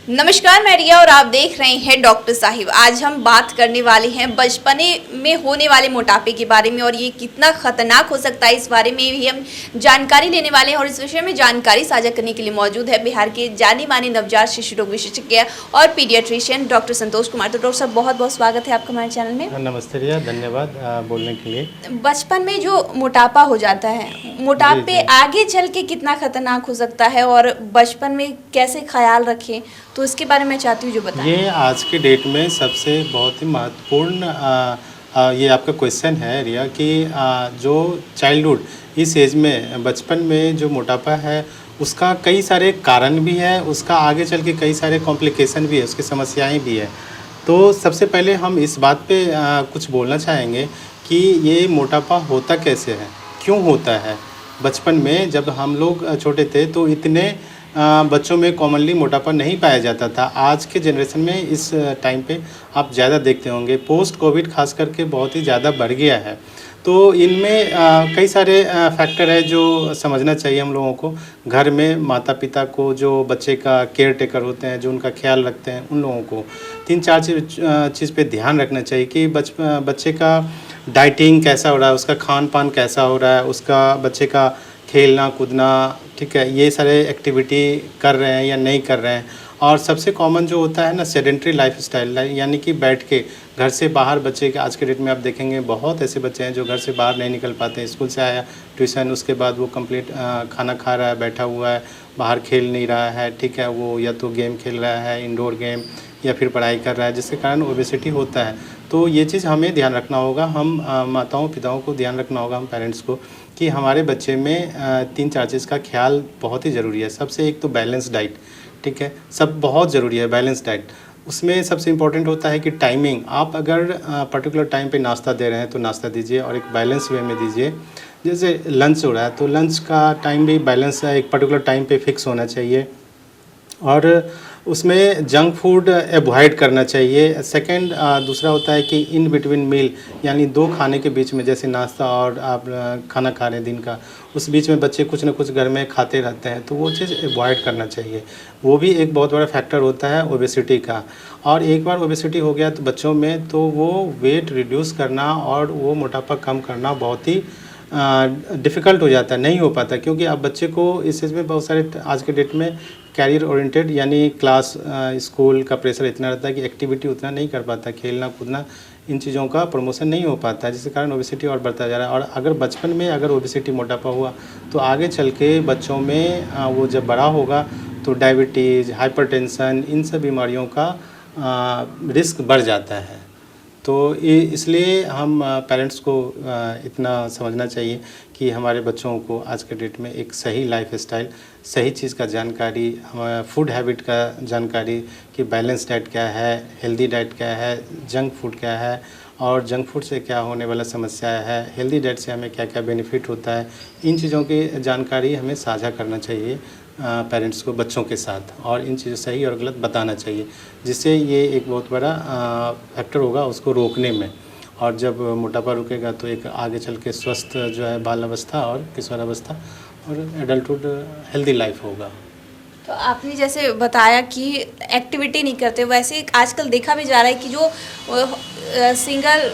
नमस्कार, मैं रिया और आप देख रहे हैं डॉक्टर साहिब। आज हम बात करने वाले हैं बचपने में होने वाले मोटापे के बारे में और ये कितना खतरनाक हो सकता है, इस बारे में भी हम जानकारी लेने वाले हैं। और इस विषय में जानकारी साझा करने के लिए मौजूद है बिहार के जाने माने नवजात शिशु रोग विशेषज्ञ और पीडियाट्रिशियन डॉक्टर संतोष कुमार। तो डॉक्टर साहब, बहुत बहुत स्वागत है आपका हमारे चैनल में। नमस्ते रिया, धन्यवाद बोलने के लिए। बचपन में जो मोटापा हो जाता है, मोटापे आगे चल के कितना खतरनाक हो सकता है और बचपन में कैसे ख्याल रखें, तो इसके बारे में चाहती हूँ जो बताएं। ये आज की डेट में सबसे बहुत ही महत्वपूर्ण ये आपका क्वेश्चन है रिया कि जो चाइल्डहुड इस एज में बचपन में जो मोटापा है उसका कई सारे कारण भी है, उसका आगे चल के कई सारे कॉम्प्लिकेशन भी है, उसकी समस्याएं भी है। तो सबसे पहले हम इस बात पे कुछ बोलना चाहेंगे कि ये मोटापा होता कैसे है, क्यों होता है। बचपन में जब हम लोग छोटे थे तो इतने बच्चों में कॉमनली मोटापा नहीं पाया जाता था। आज के जनरेशन में इस टाइम पे आप ज़्यादा देखते होंगे, पोस्ट कोविड खास करके बहुत ही ज़्यादा बढ़ गया है। तो इनमें कई सारे फैक्टर है जो समझना चाहिए हम लोगों को। घर में माता पिता को, जो बच्चे का केयर टेकर होते हैं, जो उनका ख्याल रखते हैं, उन लोगों को 3-4 चीज़ पे ध्यान रखना चाहिए कि बच्चे का डाइटिंग कैसा हो रहा है, उसका खान पान कैसा हो रहा है, उसका बच्चे का खेलना कूदना, ठीक है, ये सारे एक्टिविटी कर रहे हैं या नहीं कर रहे हैं। और सबसे कॉमन जो होता है ना, सेडेंट्री लाइफस्टाइल, यानी कि बैठ के घर से बाहर बच्चे के आज के डेट में आप देखेंगे बहुत ऐसे बच्चे हैं जो घर से बाहर नहीं निकल पाते हैं। स्कूल से आया, ट्यूशन, उसके बाद वो कंप्लीट खाना खा रहा है, बैठा हुआ है, बाहर खेल नहीं रहा है, ठीक है, वो या तो गेम खेल रहा है, इंडोर गेम, या फिर पढ़ाई कर रहा है, जिसके कारण ओबेसिटी होता है। तो ये चीज़ हमें ध्यान रखना होगा, हम माताओं पिताओं को ध्यान रखना होगा, हम पेरेंट्स को, कि हमारे बच्चे में 3-4 चीज़ का ख्याल बहुत ही ज़रूरी है। सबसे एक तो बैलेंस डाइट, ठीक है, सब बहुत ज़रूरी है बैलेंस डाइट। उसमें सबसे इम्पोर्टेंट होता है कि टाइमिंग। आप अगर पर्टिकुलर टाइम पे नाश्ता दे रहे हैं तो नाश्ता दीजिए और एक बैलेंस वे में दीजिए। जैसे लंच हो रहा है तो लंच का टाइम भी बैलेंस है, एक पर्टिकुलर टाइम पे फिक्स होना चाहिए और उसमें जंक फूड अवॉइड करना चाहिए। सेकंड दूसरा होता है कि इन बिटवीन मील, यानी 2 खाने के बीच में, जैसे नाश्ता और आप खाना खा रहे हैं दिन का, उस बीच में बच्चे कुछ ना कुछ घर में खाते रहते हैं, तो वो चीज़ अवॉइड करना चाहिए। वो भी एक बहुत बड़ा फैक्टर होता है ओबेसिटी का। और एक बार ओबेसिटी हो गया तो बच्चों में, तो वो वेट रिड्यूस करना और वो मोटापा कम करना बहुत ही डिफ़िकल्ट हो जाता है, नहीं हो पाता। क्योंकि अब बच्चे को इस चीज़ में बहुत सारे आज के डेट में कैरियर ओरिएंटेड, यानी क्लास स्कूल का प्रेशर इतना रहता है कि एक्टिविटी उतना नहीं कर पाता, खेलना कूदना, इन चीज़ों का प्रमोशन नहीं हो पाता है, जिसके कारण ओबेसिटी और बढ़ता जा रहा है। और अगर बचपन में अगर ओबेसिटी मोटापा हुआ तो आगे चल के बच्चों में वो जब बड़ा होगा तो डायबिटीज़, हाइपरटेंशन, इन सब बीमारियों का रिस्क बढ़ जाता है। तो इसलिए हम पेरेंट्स को इतना समझना चाहिए कि हमारे बच्चों को आज के डेट में एक सही लाइफस्टाइल, सही चीज़ का जानकारी, फूड हैबिट का जानकारी कि बैलेंस डाइट क्या है, हेल्दी डाइट क्या है, जंक फूड क्या है और जंक फूड से क्या होने वाला समस्या है, हेल्दी डाइट से हमें क्या क्या बेनिफिट होता है, इन चीज़ों की जानकारी हमें साझा करना चाहिए पेरेंट्स को बच्चों के साथ, और इन चीज़ों सही और गलत बताना चाहिए, जिससे ये एक बहुत बड़ा फैक्टर होगा उसको रोकने में। और जब मोटापा रुकेगा तो एक आगे चल के स्वस्थ जो है बाल अवस्था और किशोरावस्था और एडल्टहुड हेल्दी लाइफ होगा। तो आपने जैसे बताया कि एक्टिविटी नहीं करते, वैसे आजकल देखा भी जा रहा है कि जो सिंगल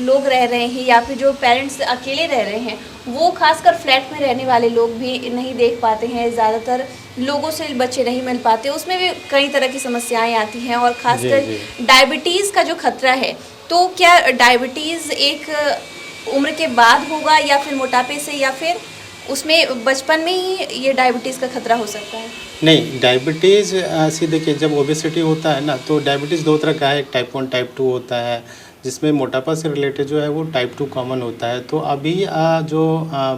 लोग रह रहे हैं या फिर जो पेरेंट्स अकेले रह रहे हैं, वो खासकर फ्लैट में रहने वाले लोग भी नहीं देख पाते हैं, ज़्यादातर लोगों से बच्चे नहीं मिल पाते, उसमें भी कई तरह की समस्याएं आती हैं और खासकर डायबिटीज़ का जो खतरा है। तो क्या डायबिटीज़ एक उम्र के बाद होगा या फिर मोटापे से, या फिर उसमें बचपन में ही ये डायबिटीज़ का खतरा हो सकता है? नहीं, डायबिटीज़ ऐसी देखिए, जब ओबेसिटी होता है ना तो डायबिटीज़ 2 तरह का है, एक टाइप 1 टाइप 2 होता है, जिसमें मोटापा से रिलेटेड जो है वो टाइप 2 कॉमन होता है। तो अभी जो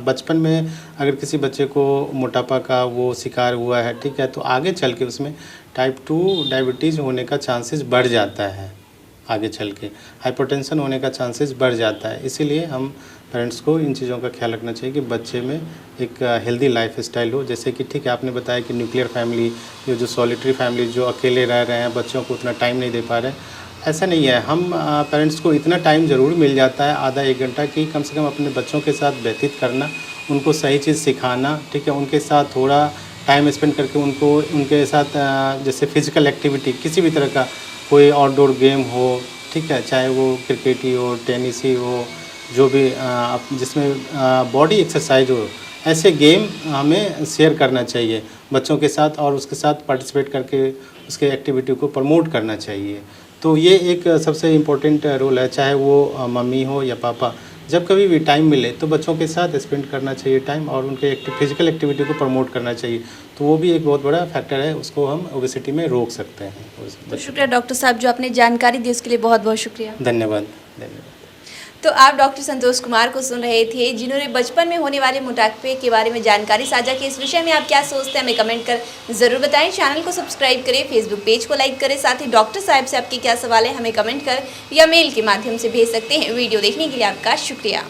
बचपन में अगर किसी बच्चे को मोटापा का वो शिकार हुआ है, ठीक है, तो आगे चल के उसमें टाइप 2 डायबिटीज़ होने का चांसेस बढ़ जाता है, आगे चल के हाइपरटेंशन होने का चांसेस बढ़ जाता है। इसीलिए हम पेरेंट्स को इन चीज़ों का ख्याल रखना चाहिए कि बच्चे में एक हेल्दी लाइफस्टाइल हो। जैसे कि ठीक है, आपने बताया कि न्यूक्लियर फैमिली, ये जो सॉलिटरी फैमिली, जो अकेले रह रहे हैं, बच्चों को उतना टाइम नहीं दे पा रहे, ऐसा नहीं है। हम पेरेंट्स को इतना टाइम ज़रूर मिल जाता है, आधा 1 घंटा, कि कम से कम अपने बच्चों के साथ व्यतीत करना, उनको सही चीज़ सिखाना, ठीक है, उनके साथ थोड़ा टाइम स्पेंड करके उनको उनके साथ जैसे फिजिकल एक्टिविटी किसी भी तरह का कोई आउटडोर गेम हो, ठीक है, चाहे वो क्रिकेट ही हो, टेनिस ही हो, जो भी जिसमें बॉडी एक्सरसाइज हो, ऐसे गेम हमें शेयर करना चाहिए बच्चों के साथ और उसके साथ पार्टिसिपेट करके उसके एक्टिविटी को प्रमोट करना चाहिए। तो ये एक सबसे इम्पोर्टेंट रोल है, चाहे वो मम्मी हो या पापा, जब कभी भी टाइम मिले तो बच्चों के साथ स्पेंड करना चाहिए टाइम और उनके फिजिकल एक्टिविटी को प्रमोट करना चाहिए। तो वो भी एक बहुत बड़ा फैक्टर है, उसको हम ओबेसिटी में रोक सकते हैं। तो शुक्रिया डॉक्टर साहब, जो आपने जानकारी दी उसके लिए बहुत बहुत शुक्रिया। धन्यवाद। धन्यवाद। तो आप डॉक्टर संतोष कुमार को सुन रहे थे, जिन्होंने बचपन में होने वाले मोटापे के बारे में जानकारी साझा की। इस विषय में आप क्या सोचते हैं हमें कमेंट कर ज़रूर बताएं। चैनल को सब्सक्राइब करें, फेसबुक पेज को लाइक करें, साथ ही डॉक्टर साहब से आपके क्या सवाल है हमें कमेंट कर या मेल के माध्यम से भेज सकते हैं। वीडियो देखने के लिए आपका शुक्रिया।